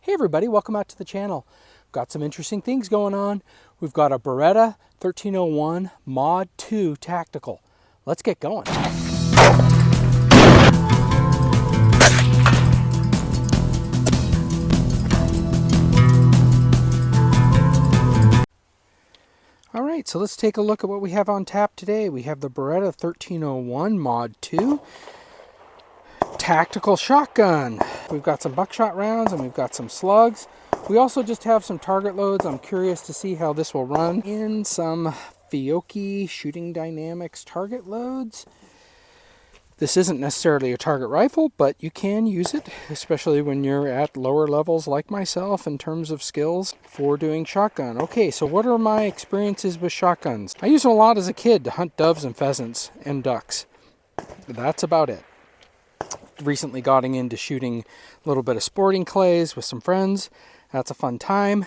Hey everybody, welcome out to the channel. Got some interesting things going on. We've got a Beretta 1301 Mod 2 Tactical. Let's get going. All right, so let's take a look at what we have on tap today. We have the Beretta 1301 Mod 2 Tactical Shotgun. We've got some buckshot rounds and we've got some slugs. We also just have some target loads. I'm curious to see how this will run in some Fiocchi Shooting Dynamics target loads. This isn't necessarily a target rifle, but you can use it, especially when you're at lower levels like myself in terms of skills for doing shotgun. Okay, so what are my experiences with shotguns? I used them a lot as a kid to hunt doves and pheasants and ducks. That's about it. Recently gotten into shooting a little bit of sporting clays with some friends. That's a fun time.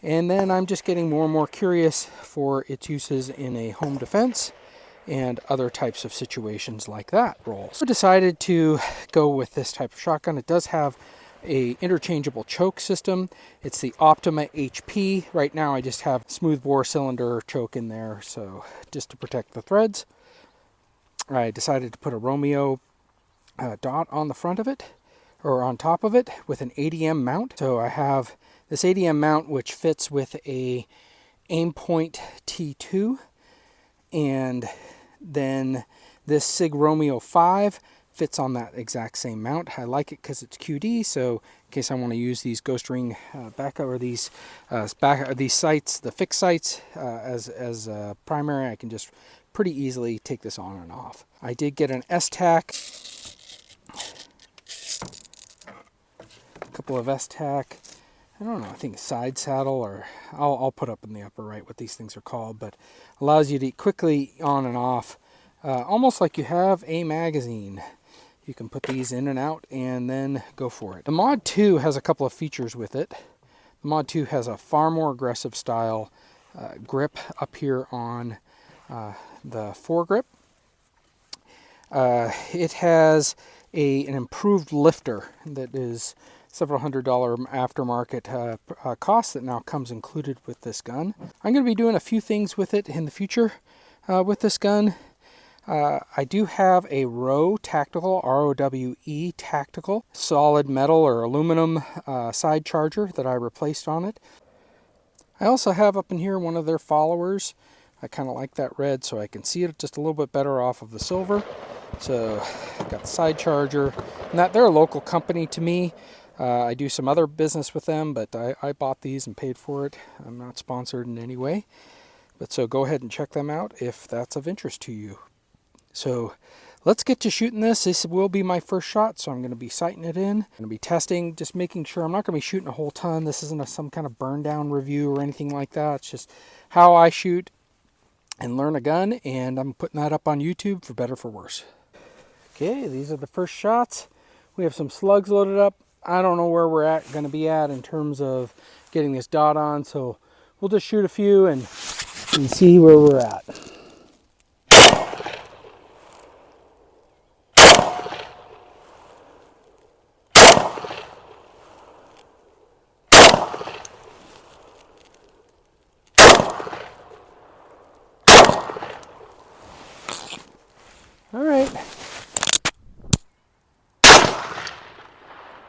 And then I'm just getting more and more curious for its uses in a home defense and other types of situations like that roles. So I decided to go with this type of shotgun. It does have a interchangeable choke system. It's the Optima HP. Right now I just have smooth bore cylinder choke in there, so just to protect the threads. I decided to put a Romeo dot on the front of it, or on top of it, with an ADM mount. So I have this ADM mount which fits with a Aimpoint T2, and then this Sig Romeo 5 fits on that exact same mount. I like it because it's QD, so in case I want to use these ghost ring backup, or these sights, the fixed sights, as primary, I can just pretty easily take this on and off. I did get an S-Tac, a couple of S-Tac, I don't know, I think a side saddle, or I'll put up in the upper right what these things are called, but allows you to quickly on and off, almost like you have a magazine. You can put these in and out and then go for it. The Mod 2 has a couple of features with it. The Mod 2 has a far more aggressive style grip up here on the foregrip. It has an improved lifter that is several $100 aftermarket cost that now comes included with this gun. I'm going to be doing a few things with it in the future with this gun. I do have a Rowe Tactical, R-O-W-E Tactical, solid metal or aluminum side charger that I replaced on it. I also have up in here one of their followers. I kind of like that red so I can see it just a little bit better off of the silver. So I've got the side charger, and they're a local company to me. I do some other business with them, but I bought these and paid for it. I'm not sponsored in any way. But so go ahead and check them out if that's of interest to you. So let's get to shooting this. This will be my first shot, so I'm going to be sighting it in. I'm going to be testing, just making sure. I'm not going to be shooting a whole ton. This isn't some kind of burn down review or anything like that. It's just how I shoot and learn a gun, and I'm putting that up on YouTube for better for worse. Okay, these are the first shots. We have some slugs loaded up. I don't know where we're going to be at in terms of getting this dot on, so we'll just shoot a few and see where we're at. All right.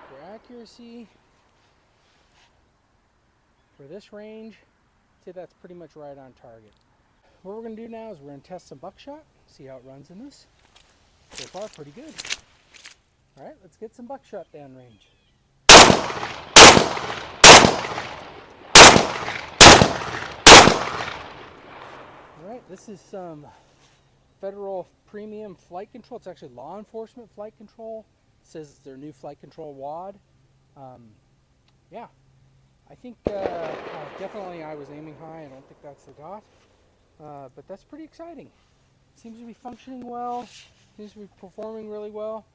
For accuracy, for this range, I'd say that's pretty much right on target. What we're going to do now is we're going to test some buckshot, see how it runs in this. So far, pretty good. All right, let's get some buckshot downrange. All right, this is some Federal Premium Flight Control. It's actually law enforcement flight control. It says it's their new flight control wad. Yeah, I think definitely I was aiming high. I don't think that's the dot, but that's pretty exciting. Seems to be functioning well. Seems to be performing really well.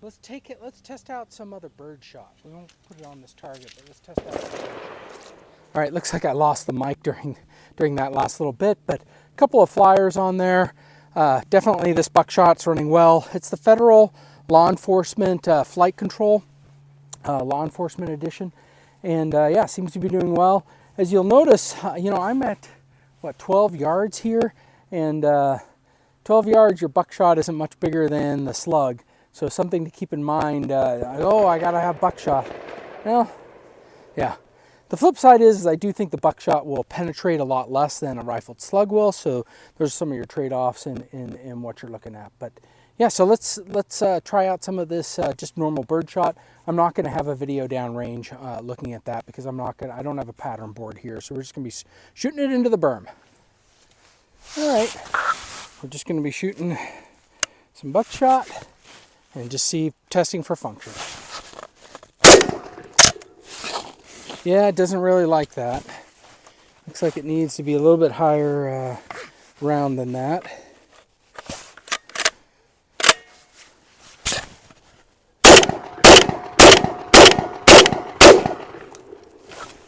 Let's take it. Let's test out some other bird shot. We won't put it on this target, but let's test out some bird shot. All right, looks like I lost the mic during that last little bit, but a couple of flyers on there. Definitely this buckshot's running well. It's the Federal Law Enforcement Flight Control. Law Enforcement Edition. And yeah, seems to be doing well. As you'll notice, you know, I'm at, what, 12 yards here, and 12 yards, your buckshot isn't much bigger than the slug. So something to keep in mind. Oh, I gotta have buckshot. Well, yeah. The flip side is I do think the buckshot will penetrate a lot less than a rifled slug will. So there's some of your trade-offs in what you're looking at. But yeah, so let's try out some of this just normal birdshot. I'm not going to have a video downrange looking at that because I don't have a pattern board here. So we're just going to be shooting it into the berm. All right, we're just going to be shooting some buckshot and just testing for function. Yeah, it doesn't really like that. Looks like it needs to be a little bit higher round than that.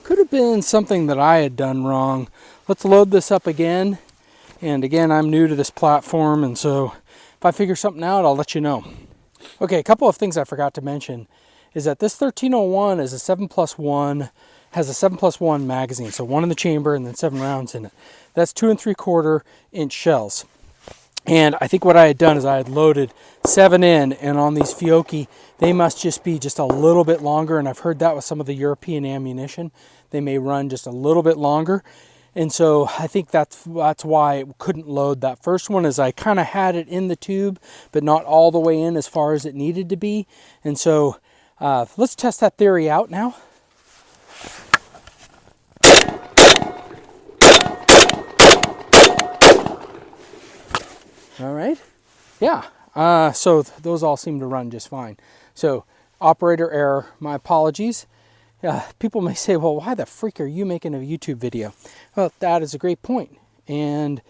Could have been something that I had done wrong. Let's load this up again. And again, I'm new to this platform, and so if I figure something out, I'll let you know. Okay, a couple of things I forgot to mention is that this 1301 is a 7+1, has a 7+1 magazine, so 1 in the chamber and then 7 rounds in it. That's 2 3/4 inch shells. And I think what I had done is I had loaded 7 in, and on these Fiocchi, they must just be just a little bit longer, and I've heard that with some of the European ammunition. They may run just a little bit longer. And so I think that's why it couldn't load. That first one is I kind of had it in the tube, but not all the way in as far as it needed to be. And so let's test that theory out now. All right. Yeah. So those all seem to run just fine. So operator error, my apologies. People may say, well, why the freak are you making a YouTube video? Well, that is a great point. And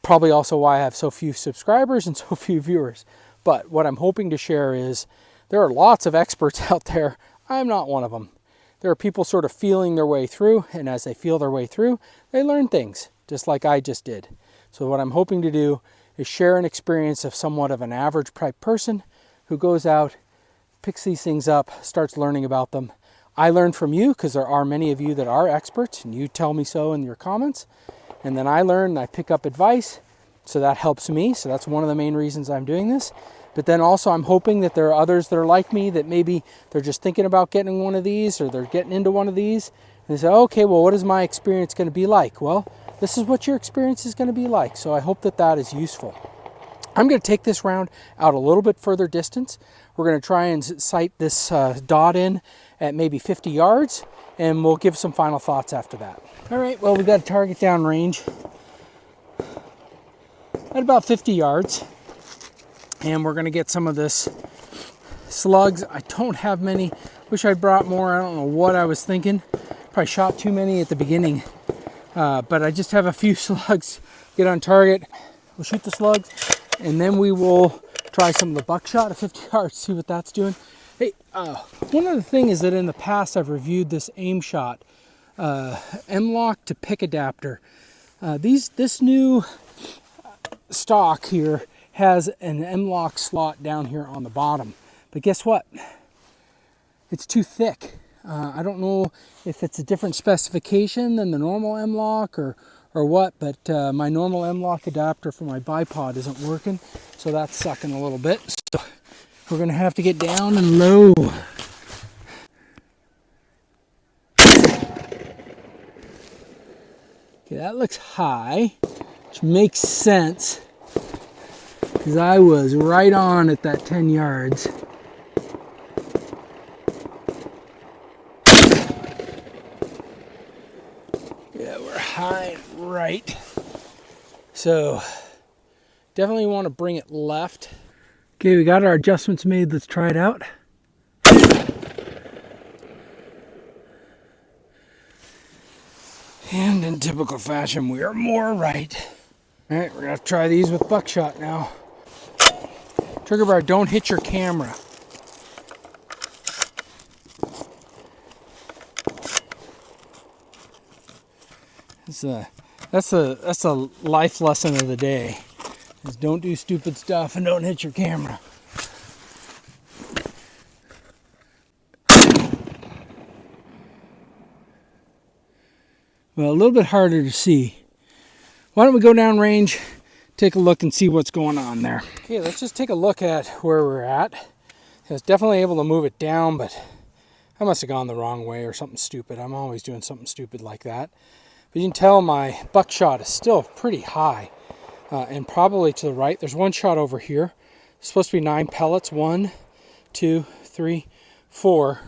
probably also why I have so few subscribers and so few viewers. But what I'm hoping to share is there are lots of experts out there. I'm not one of them. There are people sort of feeling their way through, and as they feel their way through, they learn things, just like I just did. So what I'm hoping to do is share an experience of somewhat of an average type person who goes out, picks these things up, starts learning about them. I learn from you because there are many of you that are experts, and you tell me so in your comments. And then I learn and I pick up advice, so that helps me. So that's one of the main reasons I'm doing this. But then also I'm hoping that there are others that are like me, that maybe they're just thinking about getting one of these, or they're getting into one of these. And they say, okay, well, what is my experience going to be like? Well, this is what your experience is going to be like. So I hope that that is useful. I'm going to take this round out a little bit further distance. We're going to try and sight this dot in at maybe 50 yards, and we'll give some final thoughts after that. All right, well, we've got a target down range at about 50 yards, and we're going to get some of this slugs. I don't have many. Wish I brought more. I don't know what I was thinking. Probably shot too many at the beginning, but I just have a few slugs. Get on target. We'll shoot the slugs, and then we will try some of the buckshot at 50 yards, see what that's doing. Hey, one other thing is that in the past I've reviewed this aim shot M-lock to pick adapter. This new stock here has an M-lock slot down here on the bottom, but guess what? It's too thick. I don't know if it's a different specification than the normal M-lock or what, but my normal M-lock adapter for my bipod isn't working, so that's sucking a little bit. So we're going to have to get down and low. Okay, that looks high, which makes sense because I was right on at that 10 yards. Yeah, we're high and right. So definitely want to bring it left. Okay, we got our adjustments made. Let's try it out. And in typical fashion, we are more right. All right, we're gonna have to try these with buckshot now. Trigger bar, don't hit your camera. That's a life lesson of the day. Is don't do stupid stuff and don't hit your camera. Well, a little bit harder to see. Why don't we go down range, take a look and see what's going on there. Okay, let's just take a look at where we're at. I was definitely able to move it down, but I must have gone the wrong way or something stupid. I'm always doing something stupid like that. But you can tell my buckshot is still pretty high. And probably to the right. There's one shot over here. It's supposed to be 9 pellets. 1, 2, 3, 4.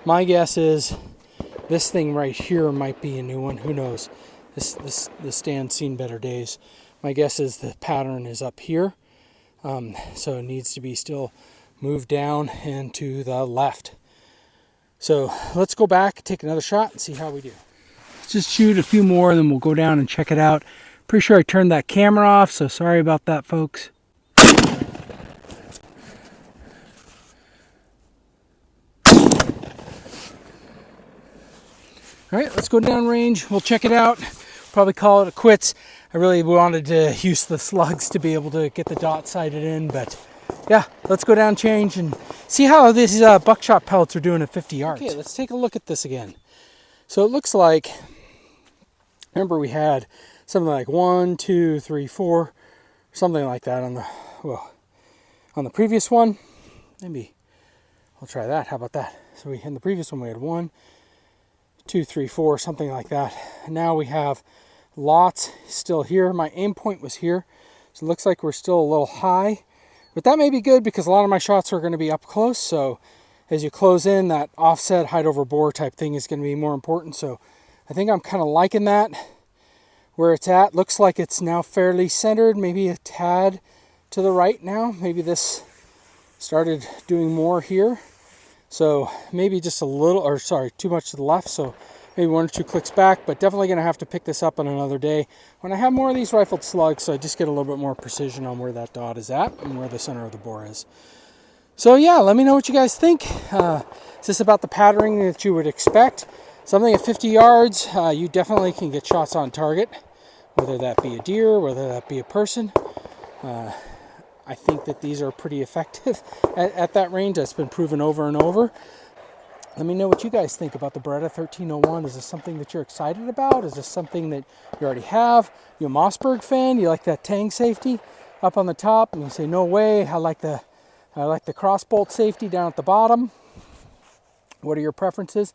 My guess is this thing right here might be a new one. Who knows? This stand's seen better days. My guess is the pattern is up here. So it needs to be still moved down and to the left. So let's go back, take another shot and see how we do. Let's just shoot a few more and then we'll go down and check it out. Pretty sure I turned that camera off, so sorry about that, folks. All right, let's go down range. We'll check it out. Probably call it a quits. I really wanted to use the slugs to be able to get the dot sighted in, but yeah, let's go down, change, and see how these buckshot pellets are doing at 50 yards. Okay, let's take a look at this again. So it looks like, remember we had something like 1, 2, 3, 4, something like that on the previous one. Maybe I'll try that. How about that? So in the previous one we had 1, 2, 3, 4, something like that. And now we have lots still here. My aim point was here, so it looks like we're still a little high, but that may be good because a lot of my shots are going to be up close. So as you close in, that offset height over bore type thing is going to be more important. So I think I'm kind of liking that where it's at. Looks like it's now fairly centered, maybe a tad to the right now. Maybe this started doing more here. So maybe just a little, or sorry, too much to the left. So maybe 1 or 2 clicks back, but definitely going to have to pick this up on another day when I have more of these rifled slugs, so I just get a little bit more precision on where that dot is at and where the center of the bore is. So yeah, let me know what you guys think. Is this about the patterning that you would expect? Something at 50 yards, you definitely can get shots on target, whether that be a deer, whether that be a person. I think that these are pretty effective at that range. That's been proven over and over. Let me know what you guys think about the Beretta 1301. Is this something that you're excited about? Is this something that you already have? You a Mossberg fan? You like that tang safety up on the top? And you say, no way, I like the crossbolt safety down at the bottom. What are your preferences?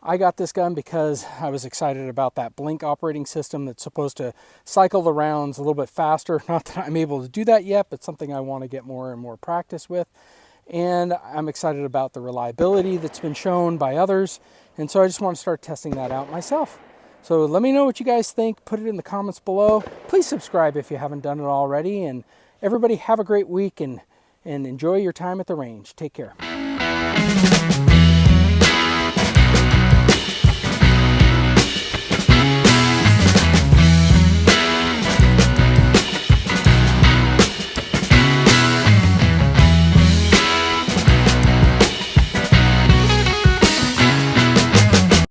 I got this gun because I was excited about that Blink operating system that's supposed to cycle the rounds a little bit faster. Not that I'm able to do that yet, but something I want to get more and more practice with. And I'm excited about the reliability that's been shown by others. And so I just want to start testing that out myself. So let me know what you guys think. Put it in the comments below. Please subscribe if you haven't done it already. And everybody have a great week and enjoy your time at the range. Take care.